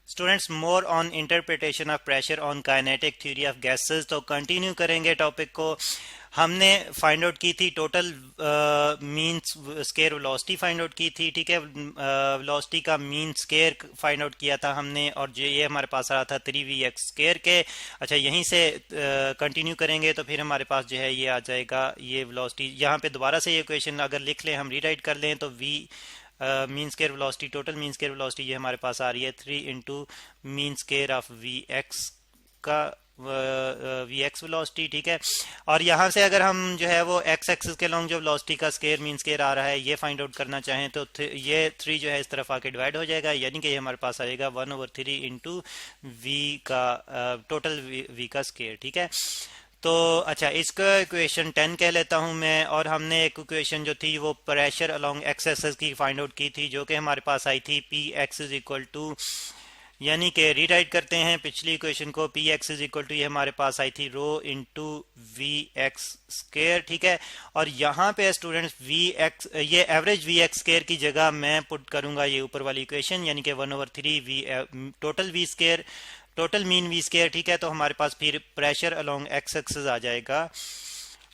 Students more on interpretation of pressure on kinetic theory of gases. तो continue करेंगे topic को। हमने find out की थी total mean square velocity find out की थी, ठीक है। वेलोसिटी का मीन स्केयर फाइंड आउट किया था हमने, और जो ये हमारे पास आ रहा था 3v x स्केयर के। अच्छा, यहीं से कंटिन्यू करेंगे तो फिर हमारे पास जो है ये आ जाएगा ये वेलोसिटी। यहाँ पे दोबारा से ये इक्वेशन अगर लिख लें, हम रीराइट कर लें तो v mean square velocity, total mean square velocity ये हमारे पास आ रही है 3 into mean square of v x का वी एक्स वेलोसिटी, ठीक है। और यहाँ से अगर हम जो है वो एक्स एक्सिस के लॉन्ग जो वेलोसिटी का स्केयर मीन स्केयर आ रहा है ये फाइंड आउट करना चाहें तो ये 3 जो है इस तरफ आके डिवाइड हो जाएगा, यानी कि ये हमारे पास आएगा 1/3 इंटू वी का टोटल वी का स्केयर, ठीक है। तो अच्छा, इसका इक्वेशन 10 कह लेता हूं मैं। और हमने एक इक्वेशन जो थी वो प्रेशर अलोंग एक्स एक्सिस की फाइंड आउट की थी, जो कि हमारे पास आई थी p x is equal to, यानी कि रीराइट करते हैं पिछली इक्वेशन को। P x is equal to ये हमारे पास आई थी rho into v x square, ठीक है। और यहाँ पे स्टूडेंट्स वी एक्स, ये एवरेज वी एक्स स्केयर की जगह मैं पुट करूंगा ये ऊपर वाली इक्वेशन, यानी कि 1/3 v total v square, total mean v square, ठीक है। तो हमारे पास फिर प्रेशर अलोंग एक्स एक्सिस आ जाएगा।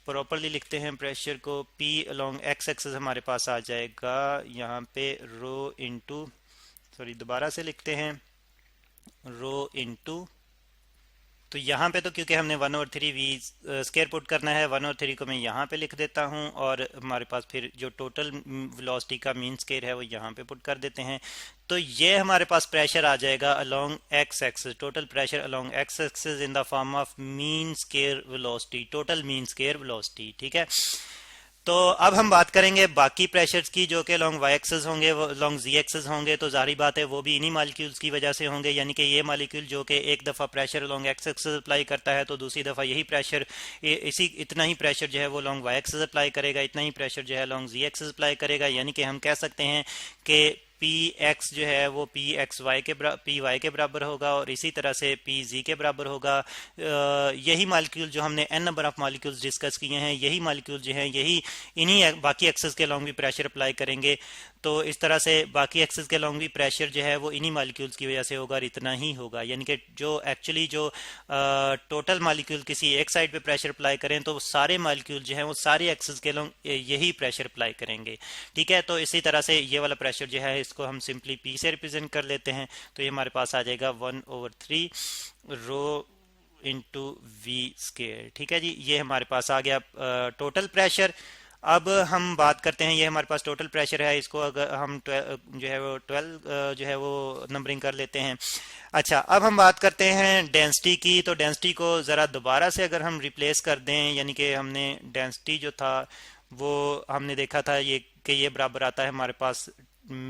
प्रॉपरली लिखते हैं प्रेशर को, पी अलोंग एक्स एक्सिस हमारे पास आ जाएगा यहाँ पे रो इंटू, सॉरी दोबारा से लिखते हैं रो इंटू, तो यहाँ पे तो क्योंकि हमने 1/3 वी स्केयर पुट करना है, 1/3 को मैं यहाँ पे लिख देता हूँ, और हमारे पास फिर जो टोटल वेलोसिटी का मीन स्केयर है वो यहाँ पे पुट कर देते हैं। तो ये हमारे पास प्रेशर आ जाएगा along x axis, total pressure along x axis in the form of mean square velocity, total mean square velocity, ठीक है। तो अब हम बात करेंगे बाकी प्रेशर्स की, जो कि लॉन्ग वाई एक्सिस होंगे, लॉन्ग जी एक्सिस होंगे। तो जाहिर बात है वो भी इन्हीं मालिक्यूल्स की वजह से होंगे, यानी कि ये मालिक्यूल जो कि एक दफ़ा pressure long x axis apply करता है तो दूसरी दफ़ा यही प्रेशर, इसी इतना ही प्रेशर जो है वो लॉन्ग वाई एक्सिस अप्लाई करेगा, इतना ही प्रेशर जो है लॉन्ग जी एक्सिस अप्लाई करेगा। यानी कि हम कह सकते हैं कि पी एक्स जो है वो पी एक्स वाई के पी वाई के बराबर होगा, और इसी तरह से पी जी के बराबर होगा। यही मालिक्यूल जो हमने N number of molecules discuss किए हैं, यही मालिक्यूल जो हैं यही इन्हीं बाकी एक्सेस के लॉन्ग भी प्रेशर अप्लाई करेंगे। तो इस तरह से बाकी एक्सेस के लॉन्ग भी प्रेशर जो है वो इन्हीं मालिक्यूल्स की वजह से होगा, और इतना ही होगा। यानी कि जो एक्चुअली जो टोटल मालिक्यूल किसी एक साइड पे प्रेशर अप्लाई करें तो सारे मालिक्यूल जो हैं वो सारे एक्सेस के लॉन्ग यही प्रेशर अप्लाई करेंगे, ठीक है। तो इसी तरह से ये वाला प्रेशर जो है इसको हम सिंपली पी से रिप्रेजेंट कर लेते हैं। तो ये हमारे पास आ जाएगा 1/3 रो इंटू वी स्केयर, ठीक है जी। ये हमारे पास आ गया टोटल प्रेशर। अब हम बात करते हैं, ये हमारे पास टोटल प्रेशर है, इसको अगर हम जो है वो 12 जो है वो नंबरिंग कर लेते हैं। अच्छा, अब हम बात करते हैं डेंसिटी की। तो डेंसिटी को ज़रा दोबारा से अगर हम रिप्लेस कर दें, यानी कि हमने डेंसिटी जो था वो हमने देखा था ये कि ये बराबर आता है हमारे पास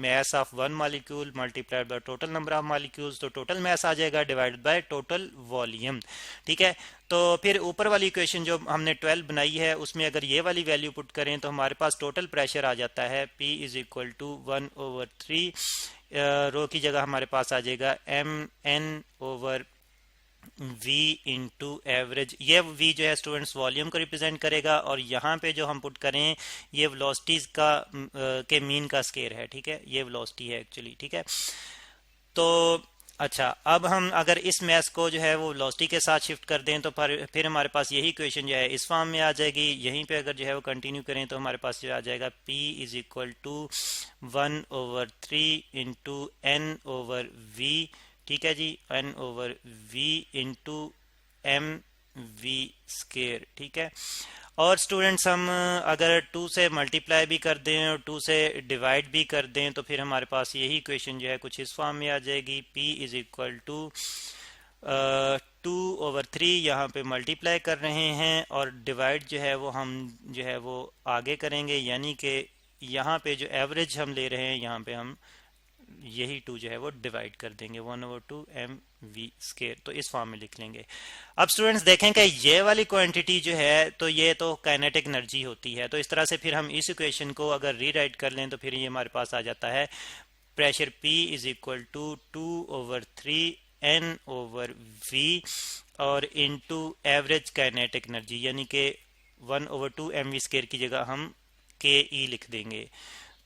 mass of one molecule multiplied by total number of molecules. तो टोटल mass आ जाएगा डिवाइडेड बाय टोटल वॉल्यूम, ठीक है। तो फिर ऊपर वाली इक्वेशन जो हमने 12 बनाई है उसमें अगर ये वाली वैल्यू पुट करें तो हमारे पास टोटल प्रेशर आ जाता है P इज इक्वल टू 1/3, रो की जगह हमारे पास आ जाएगा MN/V इंटू एवरेज। ये V जो है स्टूडेंट्स वॉल्यूम को रिप्रेजेंट करेगा, और यहाँ पे जो हम पुट करें ये वेलोसिटीज का के मीन का स्केयर है, ठीक है। ये वेलोसिटी है एक्चुअली, ठीक है। तो अच्छा, अब हम अगर इस मैथ को जो है वो वेलोसिटी के साथ शिफ्ट कर दें तो फिर हमारे पास यही इक्वेशन जो है इस फॉर्म में आ जाएगी। यहीं पे अगर जो है वो कंटिन्यू करें तो हमारे पास जो आ जाएगा P is equal to 1/3 into N/V, ठीक है जी, N/V इंटू MV स्केयर, ठीक है। और स्टूडेंट्स हम अगर 2 से मल्टीप्लाई भी कर दें और 2 से डिवाइड भी कर दें तो फिर हमारे पास यही इक्वेशन जो है कुछ इस फॉर्म में आ जाएगी। P इज इक्वल टू 2/3 यहाँ पे मल्टीप्लाई कर रहे हैं, और डिवाइड जो है वो हम जो है वो आगे करेंगे, यानी कि यहाँ पे जो एवरेज हम ले रहे हैं यहाँ पे हम यही 2 जो है वो डिवाइड कर देंगे 1/2 MV स्केयर। तो इस फॉर्म में लिख लेंगे। अब स्टूडेंट्स देखें कि ये वाली क्वांटिटी जो है तो ये तो काइनेटिक एनर्जी होती है। तो इस तरह से फिर हम इस इक्वेशन को अगर रीराइट कर लें तो फिर ये हमारे पास आ जाता है pressure P is equal to 2/3 N/V और इनटू एवरेज काइनेटिक एनर्जी, यानी कि 1/2 MV स्केयर की जगह हम KE लिख देंगे।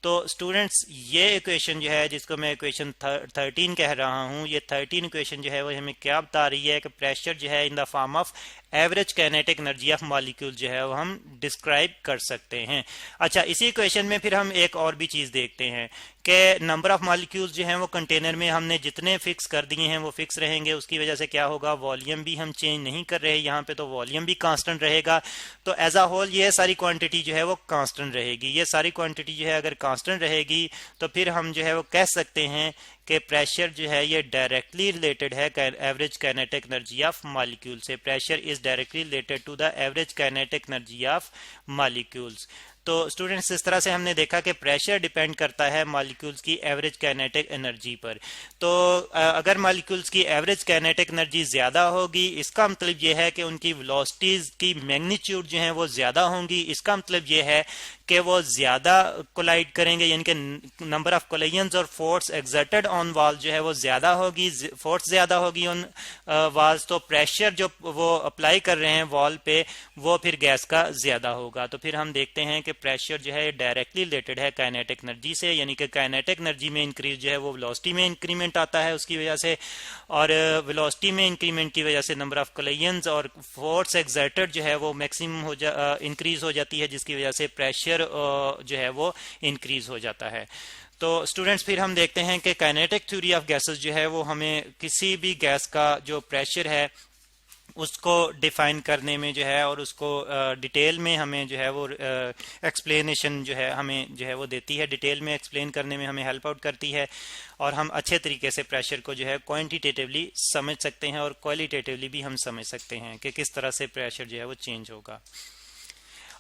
तो स्टूडेंट्स ये इक्वेशन जो है जिसको मैं इक्वेशन 13 कह रहा हूँ, ये 13 इक्वेशन जो है वो हमें क्या बता रही है कि प्रेशर जो है in the form of average kinetic energy of molecule जो है वो हम डिस्क्राइब कर सकते हैं। अच्छा, इसी इक्वेशन में फिर हम एक और भी चीज़ देखते हैं कि नंबर ऑफ मॉलिक्यूल्स जो हैं वो कंटेनर में हमने जितने फिक्स कर दिए हैं वो फिक्स रहेंगे। उसकी वजह से क्या होगा, वॉल्यूम भी हम चेंज नहीं कर रहे यहाँ पे, तो वॉल्यूम भी कांस्टेंट रहेगा। तो एज अ होल ये सारी क्वांटिटी जो है वो कांस्टेंट रहेगी। ये सारी क्वांटिटी जो है अगर कांस्टेंट रहेगी तो फिर हम जो है वो कह सकते हैं कि प्रेशर जो है ये डायरेक्टली रिलेटेड है average kinetic energy of molecule से। Pressure is directly related to the average kinetic energy of molecules. तो स्टूडेंट्स इस तरह से हमने देखा कि प्रेशर डिपेंड करता है मॉलिक्यूल्स की एवरेज काइनेटिक एनर्जी पर। तो अगर मॉलिक्यूल्स की एवरेज काइनेटिक एनर्जी ज़्यादा होगी, इसका मतलब ये है कि उनकी वेलोसिटीज की मैग्नीट्यूड जो है वो ज़्यादा होंगी। इसका मतलब ये है कि वो ज़्यादा कोलाइड करेंगे, यानी कि नंबर ऑफ कोलिजन्स और फोर्स एक्सर्टेड ऑन वॉल जो है वो ज़्यादा होगी, फोर्स ज़्यादा होगी ऑन वॉल्स। तो प्रेशर जो वो अप्लाई कर रहे हैं वॉल पे वो फिर गैस का ज़्यादा होगा। तो फिर हम देखते हैं कि प्रेशर जो है डायरेक्टली रिलेटेड है काइनेटिक एनर्जी से, यानी कि काइनेटिक एनर्जी में इंक्रीज जो है वो वेलोसिटी में इंक्रीमेंट आता है उसकी वजह से, और वेलोसिटी में इंक्रीमेंट की वजह से नंबर ऑफ कोलिजन्स और फोर्स एक्सर्टेड जो है वो मैक्सिमम इंक्रीज हो जाती है, जिसकी वजह से प्रेशर जो है वो इंक्रीज हो जाता है। तो स्टूडेंट्स फिर हम देखते हैं कि काइनेटिक थ्योरी ऑफ गैसेस जो है वो हमें किसी भी गैस का जो प्रेशर है उसको डिफाइन करने में जो है और उसको डिटेल में हमें जो है वो एक्सप्लेनेशन जो है हमें जो है वो देती है, डिटेल में एक्सप्लेन करने में हमें हेल्प आउट करती है, और हम अच्छे तरीके से प्रेशर को जो है क्वांटिटेटिवली समझ सकते हैं और क्वालिटेटिवली भी हम समझ सकते हैं कि किस तरह से प्रेशर जो है वो चेंज होगा।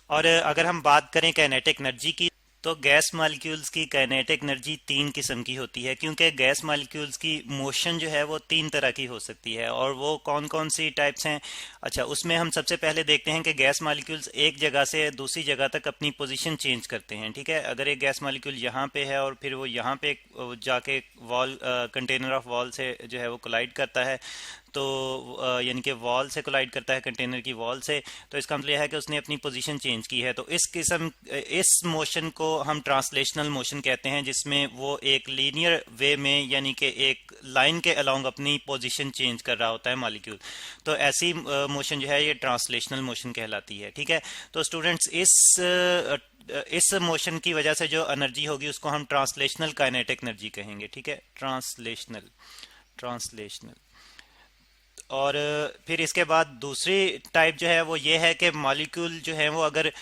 और अगर हम बात करें काइनेटिक एनर्जी की, तो गैस मॉलिक्यूल्स की काइनेटिक एनर्जी 3 किस्म की होती है, क्योंकि गैस मॉलिक्यूल्स की मोशन जो है वो 3 तरह की हो सकती है। और वो कौन कौन सी टाइप्स हैं? अच्छा, उसमें हम सबसे पहले देखते हैं कि गैस मॉलिक्यूल्स एक जगह से दूसरी जगह तक अपनी पोजीशन चेंज करते हैं। ठीक है, अगर एक गैस मॉलिक्यूल यहाँ पे है और फिर वो यहाँ पे जाके वॉल कंटेनर ऑफ वॉल से जो है वो कोलाइड करता है, तो यानी कि वॉल से कोलाइड करता है कंटेनर की वॉल से, तो इसका मतलब यह है कि उसने अपनी पोजीशन चेंज की है। तो इस मोशन को हम ट्रांसलेशनल मोशन कहते हैं, जिसमें वो एक लीनियर वे में यानी कि एक लाइन के अलोंग अपनी पोजीशन चेंज कर रहा होता है मॉलिक्यूल। तो ऐसी मोशन जो है ये ट्रांसलेशनल मोशन कहलाती है। ठीक है, तो स्टूडेंट्स इस मोशन की वजह से जो एनर्जी होगी उसको हम ट्रांसलेशनल काइनेटिक एनर्जी कहेंगे। ठीक है, ट्रांसलेशनल। और फिर इसके बाद दूसरी टाइप जो है वो ये है कि मॉलिक्यूल जो है वो अगर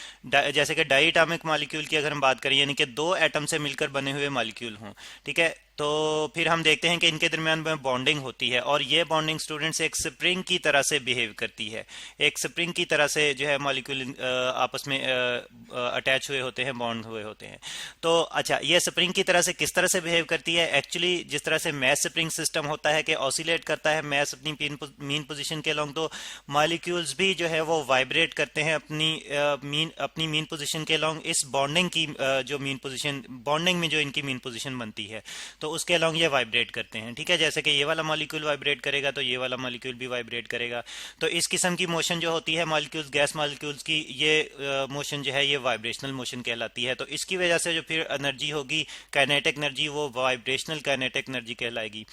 जैसे कि डाई एटॉमिक मॉलिक्यूल की अगर हम बात करें, यानी कि 2 एटम से मिलकर बने हुए मॉलिक्यूल हों, ठीक है, तो फिर हम देखते हैं कि इनके दरमियान में बॉन्डिंग होती है, और ये बॉन्डिंग स्टूडेंट्स एक स्प्रिंग की तरह से बिहेव करती है। एक स्प्रिंग की तरह से जो है मॉलिक्यूल आपस में अटैच हुए होते हैं, बॉन्ड हुए होते हैं। तो अच्छा, ये स्प्रिंग की तरह से किस तरह से बिहेव करती है? एक्चुअली जिस तरह से मैस स्प्रिंग सिस्टम होता है कि ऑसिलेट करता है मैस अपनी मीन पोजीशन के अलोंग, तो मॉलिक्यूल्स भी जो है वो वाइब्रेट करते हैं अपनी मीन पोजीशन के अलोंग इस बॉन्डिंग की जो मीन पोजीशन, बॉन्डिंग में जो इनकी मीन पोजीशन बनती है, तो उसके अलोंग ये वाइब्रेट करते हैं। ठीक है, जैसे कि ये वाला मॉलिक्यूल वाइब्रेट करेगा तो ये वाला मॉलिक्यूल भी वाइब्रेट करेगा। तो इस किस्म की मोशन जो होती है मॉलिक्यूल्स, गैस मॉलिक्यूल्स की, ये मोशन जो है ये वाइब्रेशनल मोशन कहलाती है। तो इसकी वजह से जो फिर एनर्जी होगी काइनेटिक एनर्जी, वो वाइब्रेशनल काइनेटिक एनर्जी कहलाएगी,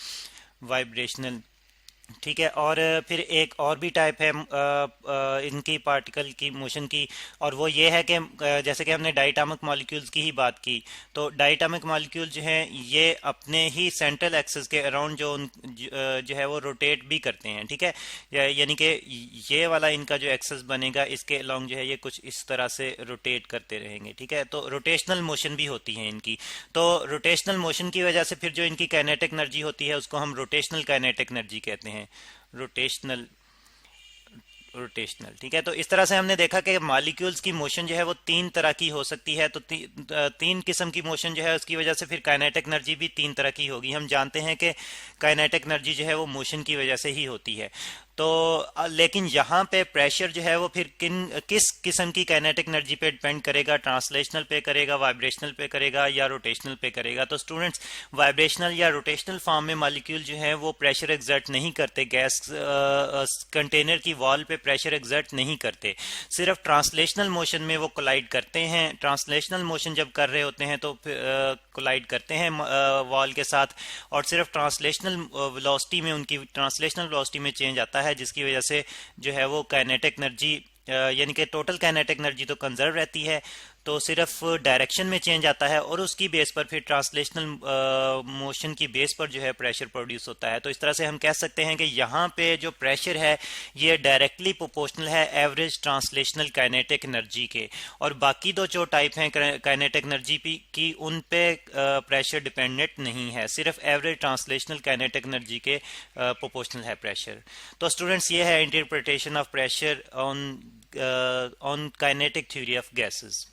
वाइब्रेशनल। ठीक है, और फिर एक और भी टाइप है इनकी पार्टिकल की मोशन की, और वो ये है कि जैसे कि हमने डायटोमिक मॉलिक्यूल्स की ही बात की, तो डायटोमिक मॉलिक्यूल जो हैं ये अपने ही सेंट्रल एक्सिस के अराउंड जो है वो रोटेट भी करते हैं। ठीक है, यानी कि ये वाला इनका जो एक्सिस बनेगा इसके अलोंग जो है ये कुछ इस तरह से रोटेट करते रहेंगे। ठीक है, तो रोटेशनल मोशन भी होती है इनकी। तो रोटेशनल मोशन की वजह से फिर जो इनकी काइनेटिक एनर्जी होती है उसको हम रोटेशनल काइनेटिक एनर्जी कहते हैं, रोटेशनल। ठीक है, तो इस तरह से हमने देखा कि मॉलिक्यूल्स की मोशन जो है वो 3 तरह की हो सकती है। तो 3 किस्म की मोशन जो है उसकी वजह से फिर काइनेटिक एनर्जी भी 3 तरह की होगी। हम जानते हैं कि काइनेटिक एनर्जी जो है वो मोशन की वजह से ही होती है। तो लेकिन यहाँ पे प्रेशर जो है वो फिर किस किस्म की काइनेटिक एनर्जी पे डिपेंड करेगा, ट्रांसलेशनल पे करेगा, वाइब्रेशनल पे करेगा या रोटेशनल पे करेगा। तो स्टूडेंट्स, वाइब्रेशनल या रोटेशनल फॉर्म में मॉलिक्यूल जो है वो प्रेशर एग्जर्ट नहीं करते, गैस कंटेनर की वॉल पे प्रेशर एग्जर्ट नहीं करते, सिर्फ ट्रांसलेशनल मोशन में वो कोलाइड करते हैं। ट्रांसलेशनल मोशन जब कर रहे होते हैं तो कोलाइड करते हैं वॉल के साथ, और सिर्फ ट्रांसलेशनल वेलोसिटी में, उनकी ट्रांसलेशनल वेलोसिटी में चेंज आता है, जिसकी वजह से जो है वो काइनेटिक एनर्जी यानी कि टोटल काइनेटिक एनर्जी तो कंजर्व रहती है, तो सिर्फ डायरेक्शन में चेंज आता है और उसकी बेस पर फिर ट्रांसलेशनल मोशन की बेस पर जो है प्रेशर प्रोड्यूस होता है। तो इस तरह से हम कह सकते हैं कि यहाँ पे जो प्रेशर है ये डायरेक्टली प्रोपोर्शनल है एवरेज ट्रांसलेशनल काइनेटिक एनर्जी के, और बाकी दो जो टाइप हैं काइनेटिक एनर्जी की उन पे प्रेशर डिपेंडेंट नहीं है, सिर्फ एवरेज ट्रांसलेशनल काइनेटिक एनर्जी के प्रोपोर्शनल है प्रेशर। तो स्टूडेंट्स, ये है interpretation of pressure on kinetic theory of gases.